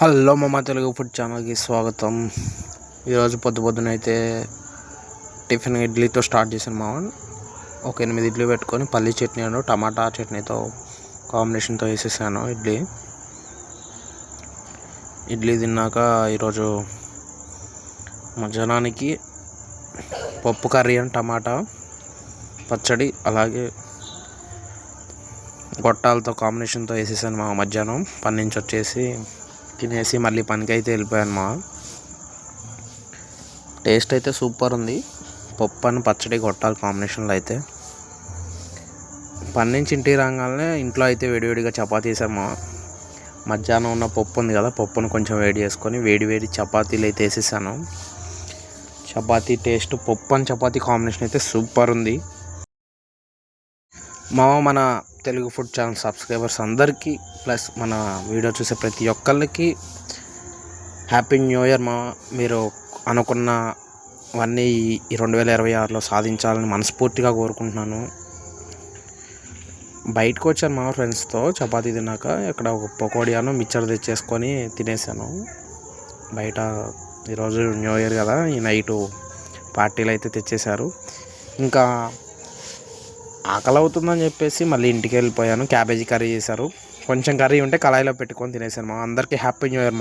Hello మమ్మ Telugu food ఛానల్కి స్వాగతం. ఈరోజు పొద్దునైతే టిఫిన్ ఇడ్లీతో స్టార్ట్ చేశాను మామ. ఒక 8 ఇడ్లీ పెట్టుకొని పల్లీ చట్నీ టమాటా చట్నీతో కాంబినేషన్తో వేసేసాను ఇడ్లీ తిన్నాక ఈరోజు మధ్యాహ్నానికి పప్పు కర్రీ టమాటా పచ్చడి అలాగే గొట్టాలతో కాంబినేషన్తో వేసేసాను మా మధ్యాహ్నం పని నుంచి వచ్చేసి తినేసి మళ్ళీ పనికి అయితే వెళ్ళిపోయాను మా. టేస్ట్ అయితే సూపర్ ఉంది. పప్పు అని పచ్చడి గొట్టాల కాంబినేషన్లో అయితే పని నుంచి ఇంటికి రాగానే ఇంట్లో అయితే వేడివేడిగా చపాతీ వేసాను మా. మధ్యాహ్నం ఉన్న పప్పు ఉంది కదా, పప్పును కొంచెం వేడి చేసుకొని వేడి చపాతీలు అయితే వేసేసాను. చపాతీ టేస్ట్ పప్పు అని చపాతీ కాంబినేషన్ అయితే సూపర్ ఉంది మన తెలుగు ఫుడ్ ఛానల్ సబ్స్క్రైబర్స్ అందరికీ ప్లస్ మన వీడియో చూసే ప్రతి ఒక్కళ్ళకి హ్యాపీ న్యూ ఇయర్ మీరు అనుకున్నవన్నీ ఈ 2026లో సాధించాలని మనస్ఫూర్తిగా కోరుకుంటున్నాను. బయటకు వచ్చాను ఫ్రెండ్స్తో చపాతీ తిన్నాక. ఇక్కడ ఒక పకోడియాను మిక్చర్ తెచ్చేసుకొని తినేసాను బయట. ఈరోజు న్యూ ఇయర్ కదా, ఈ నైటు పార్టీలు అయితే తెచ్చేశారు. ఇంకా ఆకలి అవుతుందని చెప్పేసి మళ్ళీ ఇంటికి వెళ్ళిపోయాను. క్యాబేజీ కర్రీ చేశారు, కొంచెం కర్రీ ఉంటే కళాయిలో పెట్టుకొని తినేసాను అందరికీ హ్యాపీ న్యూ ఇయర్